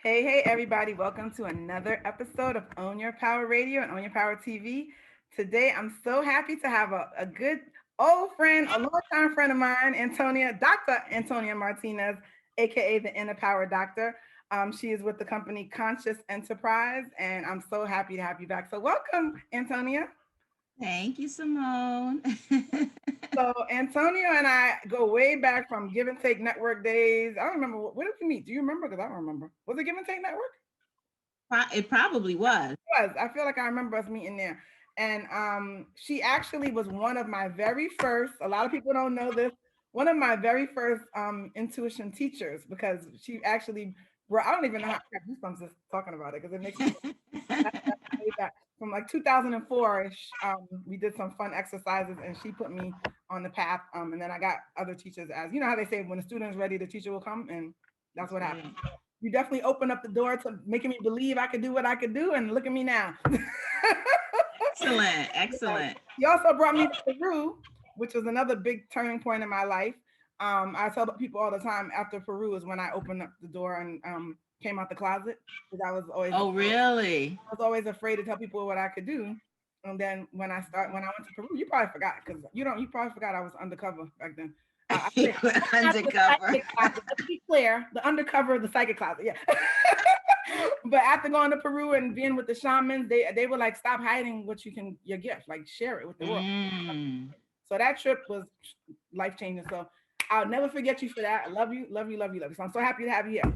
Hey, everybody. Welcome to another episode of Own Your Power Radio and Own Your Power TV. Today, I'm so happy to have a good old friend, a longtime friend of mine, Dr. Antonia Martinez, aka the Inner Power Doctor. She is with the company Conscious Enterprise, and I'm so happy to have you back. So, welcome, Antonia. Thank you, Simone. So, Antonio and I go way back from Give and Take Network days. I don't remember where did we meet? Do you remember? Because I don't remember. Was it Give and Take Network? It probably was. Was. I feel like I remember us meeting there. And she actually was one of my very first, a lot of people don't know this, one of my very first intuition teachers because she actually I don't even know how I got goosebumps just talking about it because it makes me way back from like 2004ish. We did some fun exercises and she put me on the path. And then I got other teachers as you know how they say when the student is ready, the teacher will come, and that's That's what happened. right. You definitely opened up the door to making me believe I could do what I could do, and look at me now. Excellent. Excellent. He also brought me to Peru, which was another big turning point in my life. I tell people all the time after Peru is when I opened up the door and came out the closet because Oh, really? I was always afraid to tell people what I could do. And then when I went to Peru, you probably forgot because you probably forgot I was undercover back then. I You say were after the undercover. psychic closet. Let's be clear, the undercover of the psychic closet. Yeah. But after going to Peru and being with the shamans, they were like, stop hiding your gift, like share it with the world. Mm. So that trip was life changing. So I'll never forget you for that. I love you, love you, love you, love you. So I'm so happy to have you here.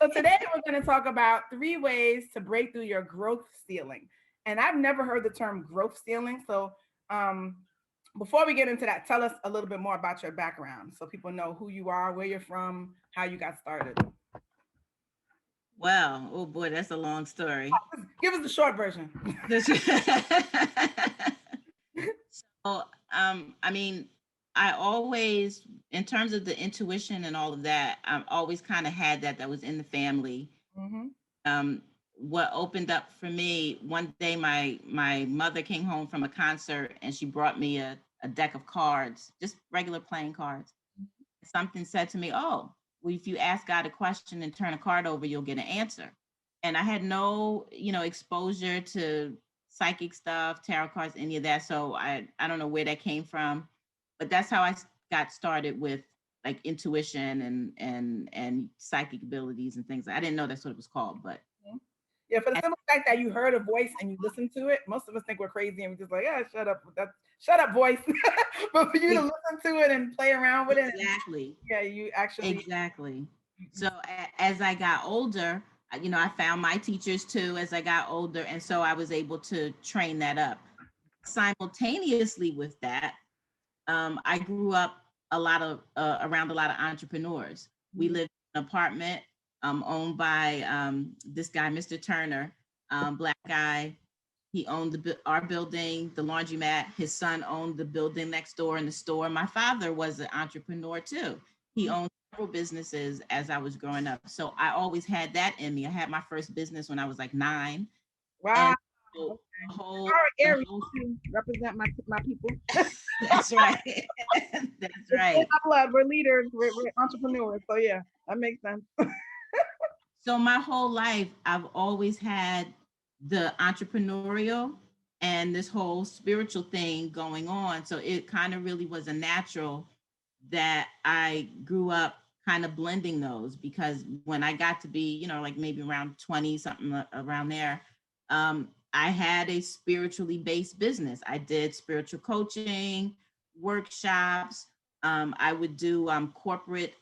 So today we're going to talk about 3 ways to break through your growth ceiling. And I've never heard the term growth ceiling. So um, before we get into that, tell us a little bit more about your background so people know who you are, where you're from, how you got started. Well, oh boy, that's a long story. Give us the short version. This- so, I mean, I always, in terms of the intuition and all of that, I've always kind of had that was in the family. Mm-hmm. What opened up for me one day, my mother came home from a concert and she brought me a deck of cards, just regular playing cards. Something said to me, oh, well, if you ask God a question and turn a card over, you'll get an answer. And I had no exposure to psychic stuff, tarot cards, any of that, so I don't know where that came from, but that's how I got started with like intuition and psychic abilities and things. I didn't know that's what it was called, but Yeah, for the simple fact that you heard a voice and you listen to it, most of us think we're crazy and we're just like, yeah, shut up. Shut up, voice. But for you to listen to it and play around with it, exactly. yeah, you actually. Exactly. So as I got older, I found my teachers too as I got older, and so I was able to train that up. Simultaneously with that, I grew up around a lot of entrepreneurs. We lived in an apartment owned by this guy, Mr. Turner, black guy. He owned our building, the laundromat. His son owned the building next door and the store. My father was an entrepreneur too. He owned several businesses as I was growing up. So I always had that in me. I had my first business when I was like 9. Wow. And so Okay. the whole, All right, the Aries, whole, to represent my people. that's right. That's It's in right. our blood. We're leaders. We're entrepreneurs. So yeah, that makes sense. So my whole life, I've always had the entrepreneurial and this whole spiritual thing going on. So it kind of really was a natural that I grew up kind of blending those, because when I got to be, like maybe around 20, something around there, I had a spiritually based business. I did spiritual coaching, workshops. I would do corporate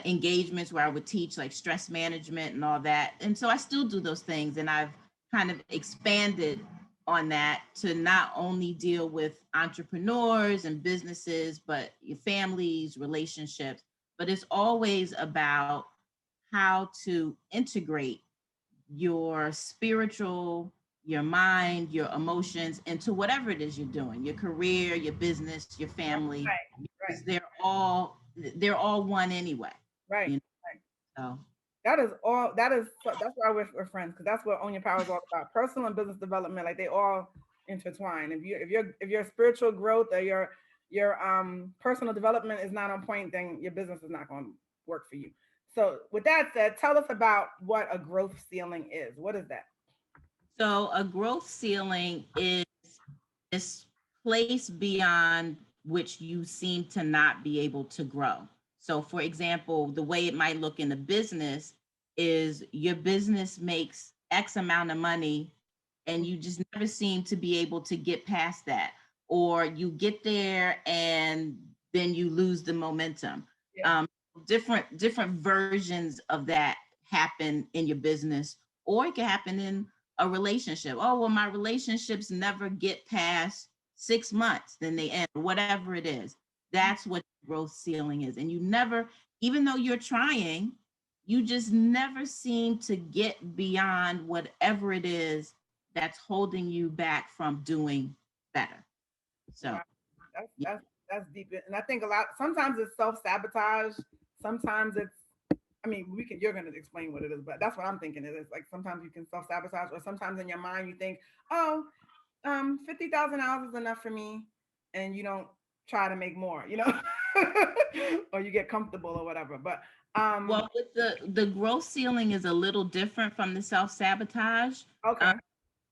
engagements where I would teach like stress management and all that. And so I still do those things. And I've kind of expanded on that to not only deal with entrepreneurs and businesses, but your families, relationships. But it's always about how to integrate your spiritual, your mind, your emotions into whatever it is you're doing, your career, your business, your family, Right, because they're all one anyway. right, You know? right. So That is all. That's why we're friends because that's what Own Your Power is all about. Personal and business development, like they all intertwine. If your spiritual growth or your personal development is not on point, then your business is not going to work for you. So with that said, tell us about what a growth ceiling is. What is that? So a growth ceiling is this place beyond which you seem to not be able to grow. So, for example, the way it might look in a business is your business makes X amount of money and you just never seem to be able to get past that. Or you get there and then you lose the momentum. Yeah. Um, different versions of that happen in your business, or it can happen in a relationship. Oh, well, my relationships never get past 6 months, then they end, whatever it is. That's what growth ceiling is. And you never, even though you're trying, you just never seem to get beyond whatever it is that's holding you back from doing better. So, Wow. That's yeah. that's that's deep. And I think a lot sometimes it's self-sabotage. Sometimes it's I mean, we can you're gonna explain what it is, but that's what I'm thinking it is. Like sometimes you can self-sabotage, or sometimes in your mind you think, oh, $50,000 is enough for me, and you don't try to make more, or you get comfortable or whatever. But Well, with the growth ceiling is a little different from the self sabotage. okay,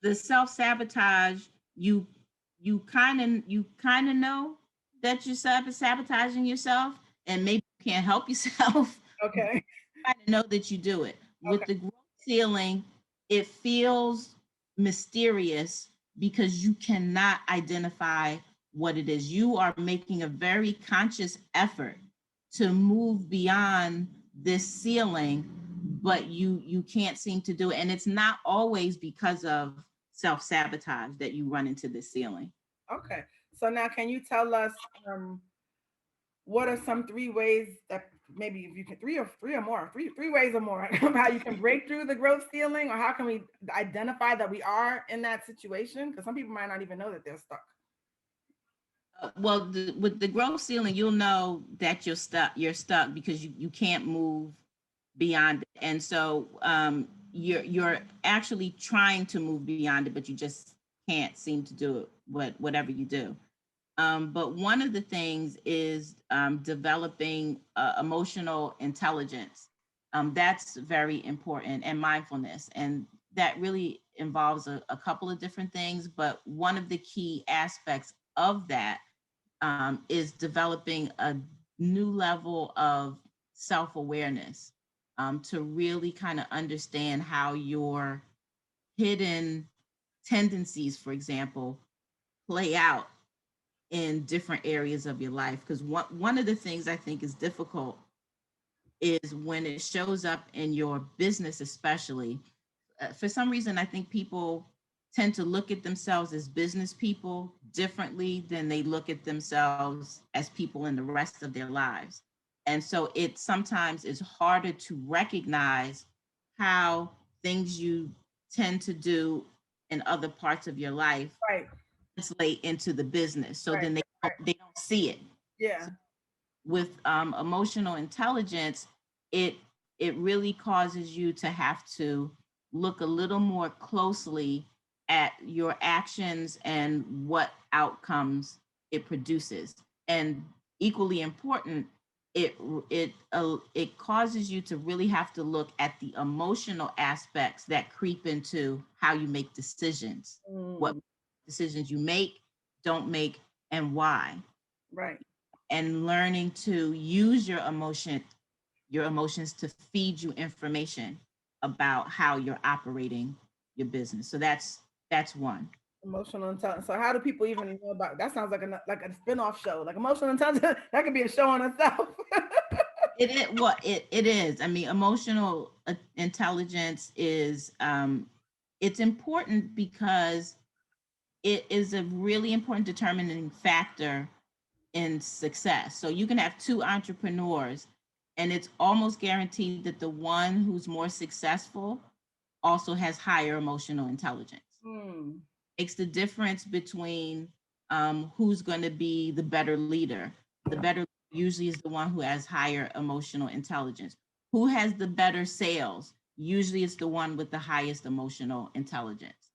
The self sabotage, you you kind of know that you're sabotaging yourself, and maybe you can't help yourself. okay, Kind of know that you do it. With okay, the growth ceiling, it feels mysterious because you cannot identify what it is. You are making a very conscious effort to move beyond this ceiling, but you can't seem to do it. And it's not always because of self-sabotage that you run into this ceiling. okay. So now, can you tell us what are some three ways that maybe if you can three or more three ways or more of how you can break through the growth ceiling, or how can we identify that we are in that situation? Because some people might not even know that they're stuck. Well, with the growth ceiling, you'll know that you're stuck. You're stuck because you can't move beyond it. And so you're actually trying to move beyond it, but you just can't seem to do it. Whatever you do. But one of the things is developing emotional intelligence. That's very important, and mindfulness. And that really involves a couple of different things. But one of the key aspects of that is developing a new level of self awareness to really kind of understand how your hidden tendencies, for example, play out in different areas of your life. Because one of the things I think is difficult is when it shows up in your business, especially. For some reason, I think people tend to look at themselves as business people differently than they look at themselves as people in the rest of their lives. And so it sometimes is harder to recognize how things you tend to do in other parts of your life Right, translate into the business. So right, then right. they don't see it. Yeah. So with emotional intelligence, it it really causes you to have to look a little more closely at your actions and what outcomes it produces. And equally important, it it causes you to really have to look at the emotional aspects that creep into how you make decisions, what Mm, decisions you make, don't make, and why. right. And learning to use your emotions to feed you information about how you're operating your business. So that's one. Emotional intelligence. So how do people even know about that? Sounds like a spin-off show, like emotional intelligence. That could be a show on itself. It is. I mean, emotional intelligence is it's important because it is a really important determining factor in success. So you can have two entrepreneurs, and it's almost guaranteed that the one who's more successful also has higher emotional intelligence. Hmm. Makes the difference between who's going to be the better leader. The better usually is the one who has higher emotional intelligence. Who has the better sales? Usually it's the one with the highest emotional intelligence,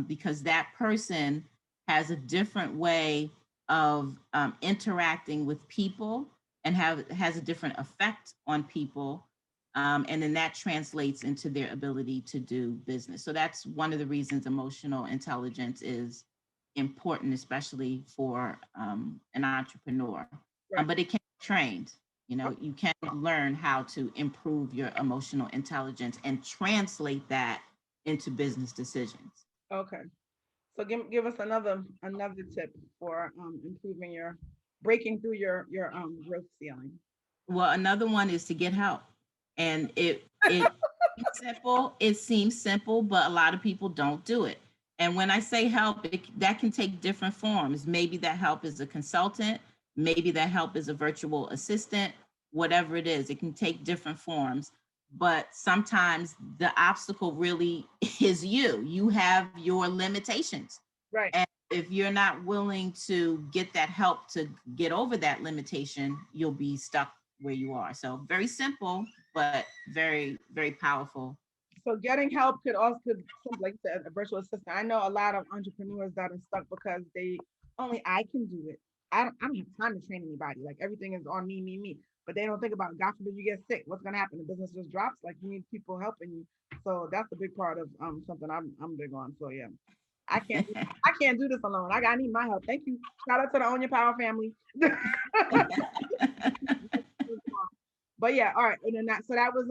because that person has a different way of interacting with people and has a different effect on people And then that translates into their ability to do business. So that's one of the reasons emotional intelligence is important, especially for an entrepreneur. Right. But it can be trained. You know, you can learn how to improve your emotional intelligence and translate that into business decisions. Okay. So give us another tip for improving your breaking through your growth ceiling. Well, another one is to get help. And it simple, it seems simple, but a lot of people don't do it. And when I say help, that can take different forms. Maybe that help is a consultant, maybe that help is a virtual assistant, whatever it is, it can take different forms. But sometimes the obstacle really is you. You have your limitations. Right. And if you're not willing to get that help to get over that limitation, you'll be stuck where you are. So very simple, but very, very powerful. So getting help could like you said, a virtual assistant. I know a lot of entrepreneurs that are stuck because they only I can do it. I don't have time to train anybody. Like everything is on me, me, me. But they don't think about God forbid you get sick. What's gonna happen? The business just drops. Like you need people helping you. So that's a big part of something I'm big on. So yeah. I can't do this alone. I need my help. Thank you. Shout out to the Own Your Power family. But yeah, all right. And then that was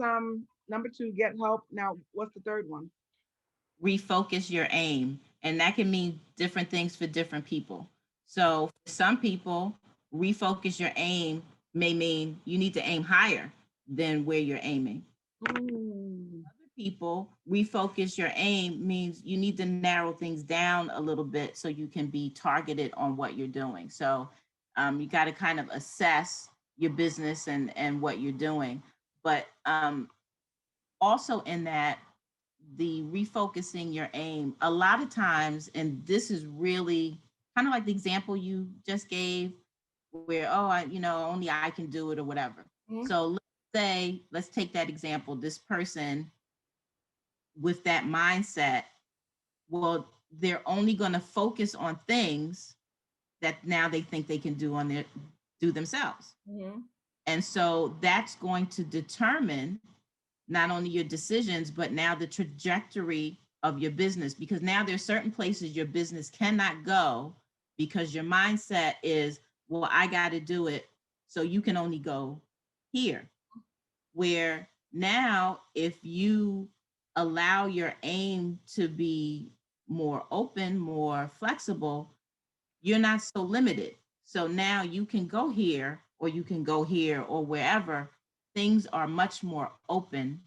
number two, get help. Now what's the third one? Refocus your aim. And that can mean different things for different people. So for some people, refocus your aim may mean you need to aim higher than where you're aiming. Mm, People, refocus your aim means you need to narrow things down a little bit so you can be targeted on what you're doing. So you got to kind of assess your business and what you're doing. But also in that, the refocusing your aim, a lot of times, and this is really kind of like the example you just gave, where, oh, only I can do it or whatever. mm, So let's take that example. This person with that mindset, well, they're only going to focus on things that now they think they can do themselves. mm, And so that's going to determine not only your decisions, but now the trajectory of your business, because now there's certain places your business cannot go because your mindset is, well, I got to do it. So you can only go here. Where now, if you allow your aim to be more open, more flexible, you're not so limited. So now you can go here or you can go here or wherever. Things are much more open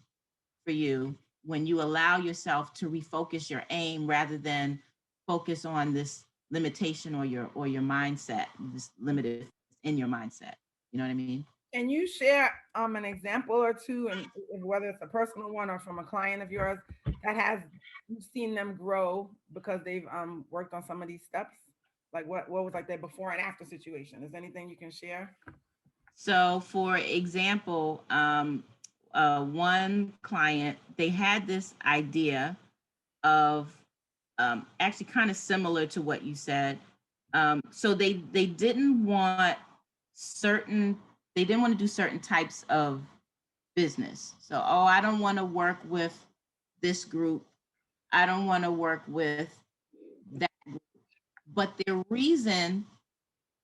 for you when you allow yourself to refocus your aim rather than focus on this limitation or your mindset, this limited in your mindset. You know what I mean? Can you share an example or two, and whether it's a personal one or from a client of yours that has you've seen them grow because they've worked on some of these steps? Like what was like their before and after situation? Is there anything you can share? So, for example, one client, they had this idea of actually kind of similar to what you said. So they didn't want certain they didn't want to do certain types of business. So, oh, I don't want to work with this group. I don't want to work with that group. But their reason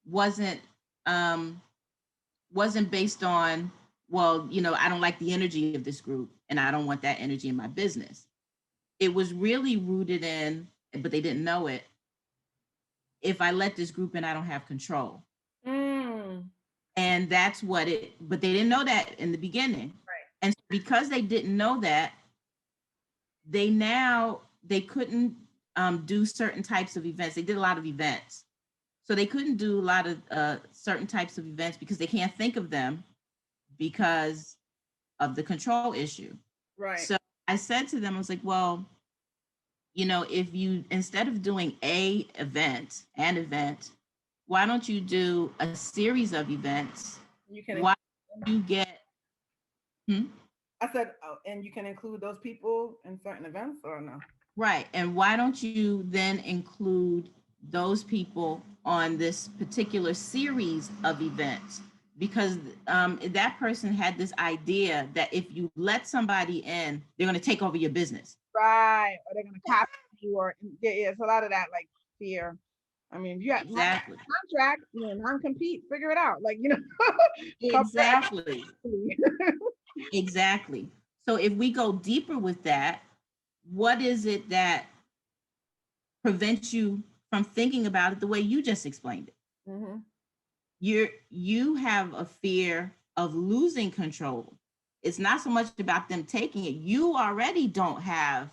wasn't um, wasn't based on, well, I don't like the energy of this group and I don't want that energy in my business. It was really rooted in, but they didn't know it. If I let this group in, I don't have control. Mm, And that's but they didn't know that in the beginning. And because they didn't know that, they couldn't do certain types of events. They did a lot of events. So they couldn't do a lot of certain types of events because they can't think of them because of the control issue. right. So I said to them, I was like, well, if you, instead of doing an event, why don't you do a series of events? You can. Why don't you get, hmm? I said, oh, and you can include those people in certain events or no? Right. And why don't you then include those people on this particular series of events because that person had this idea that if you let somebody in, they're going to take over your business. Right. Or they're gonna copy you, or yeah, it's a lot of that like fear. I mean, if you have Exactly. contract, non-compete, figure it out. Like, cover Exactly. everything. Exactly. So if we go deeper with that, what is it that prevents you from thinking about it the way you just explained it? Mm-hmm. You have a fear of losing control. It's not so much about them taking it. You already don't have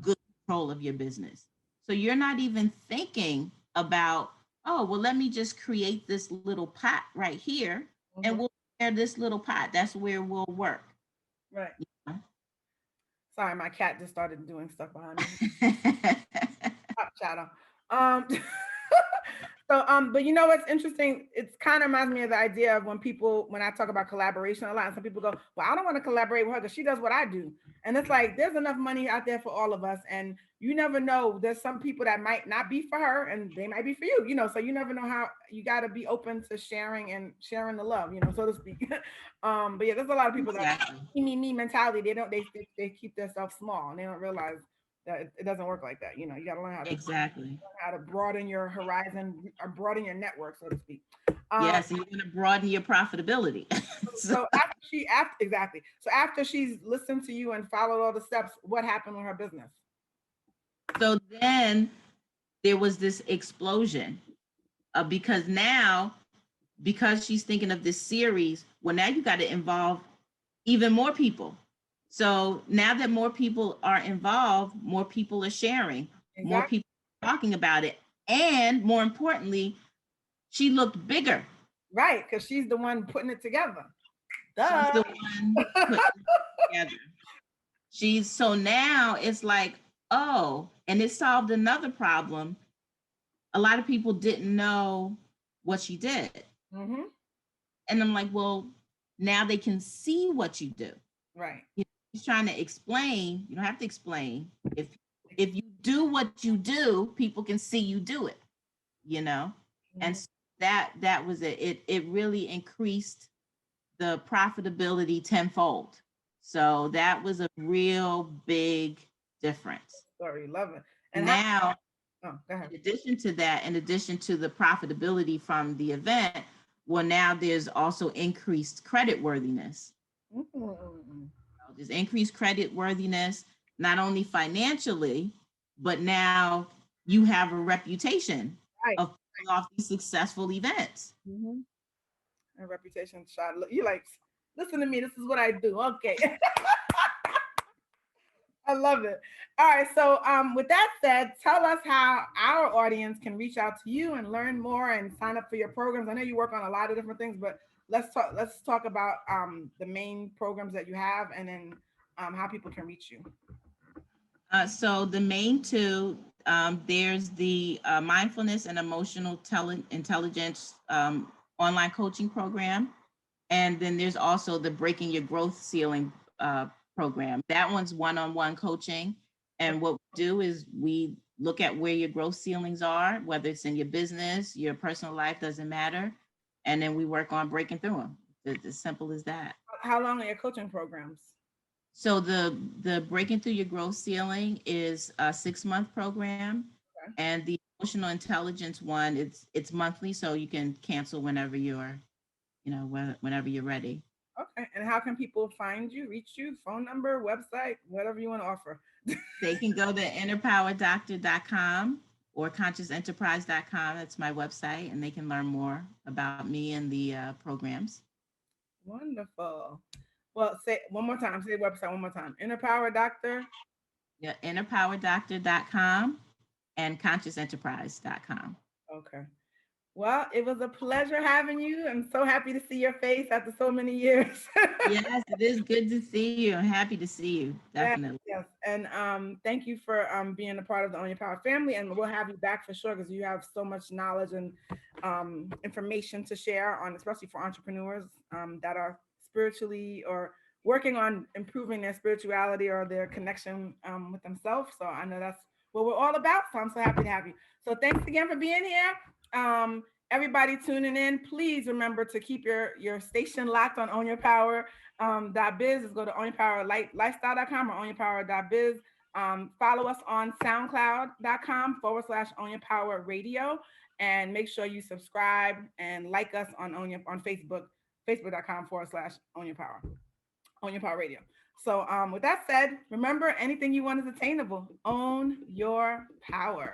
good control of your business. So you're not even thinking about, oh, well, let me just create this little pot right here and Mm-hmm. we'll share this little pot. That's where we'll work. Right. You Sorry, my cat just started doing stuff behind me. know? Top shadow. Um, but you know what's interesting? It's kind of reminds me of the idea of when I talk about collaboration a lot, and some people go, "Well, I don't want to collaborate with her because she does what I do," and it's like there's enough money out there for all of us, and you never know. There's some people that might not be for her, and they might be for you. So you never know how you got to be open to sharing and sharing the love, so to speak. But yeah, there's a lot of people that Exactly. me mentality. They don't they keep themselves small, and they don't realize that it doesn't work like that. You got to learn Exactly. how to broaden your horizon or broaden your network, so to speak. Um, Yes, and you're going to broaden your profitability. So, so after exactly. So after she's listened to you and followed all the steps, what happened with her business? so then there was this explosion because now, because she's thinking of this series, well, now you got to involve even more people. So now that more people are involved, more people are sharing, more Exactly. people are talking about it. And more importantly, she looked bigger. Right, because she's the one putting it together. She's Duh. the one putting it together. So now it's like, oh, and it solved another problem. A lot of people didn't know what she did. Mm-hmm. And I'm like, well, now they can see what you do. Right. He's trying to explain. You don't have to explain. If you do what you do, people can see you do it, you know? And Mm-hmm. so that was it. It really increased the profitability tenfold. So that was a real big difference. Story, love it. And how? Now, Oh, go ahead. in addition to the profitability from the event, well, now there's also increased credit worthiness. Mm-hmm. There's increased credit worthiness, not only financially, but now you have a reputation Right. of pulling off these successful events. Mm-hmm. A reputation shot. You like, listen to me. This is what I do. Okay. I love it. All right. So, with that said, tell us how our audience can reach out to you and learn more and sign up for your programs. I know you work on a lot of different things, but let's talk about the main programs that you have, and then how people can reach you. So the main two, there's the mindfulness and emotional intelligence online coaching program, and then there's also the breaking your growth ceiling program. That one's one-on-one coaching, and what we do is we look at where your growth ceilings are, whether it's in your business, your personal life, doesn't matter, and then we work on breaking through them. It's as simple as that. How long are your coaching programs? So the breaking through your growth ceiling is a 6 month program, Okay. and the emotional intelligence one it's monthly, so you can cancel whenever you're whenever you're ready. Okay. And how can people find you, reach you, phone number, website, whatever you want to offer? They can go to innerpowerdoctor.com or consciousenterprise.com. That's my website, and they can learn more about me and the programs. Wonderful. Well, say one more time. Say the website one more time. Inner Power Doctor. Yeah, innerpowerdoctor.com and consciousenterprise.com. Okay. Well, it was a pleasure having you. I'm so happy to see your face after so many years. Yes, it is good to see you. I'm happy to see you. Yes, Definitely. yes. And thank you for being a part of the Own Your Power family. And we'll have you back for sure because you have so much knowledge and information to share on, especially for entrepreneurs that are spiritually or working on improving their spirituality or their connection with themselves. So I know that's what we're all about. So I'm so happy to have you. So thanks again for being here. everybody tuning in, please remember to keep your station locked on Own Your Power .biz. Is go to ownyourpowerlifestyle.com or ownyourpower.biz. Follow us on soundcloud.com /Own Your Power Radio. And make sure you subscribe and like us on Facebook, facebook.com /Own Your Power. Own Your Power Radio. So with that said, remember, anything you want is attainable. Own your power.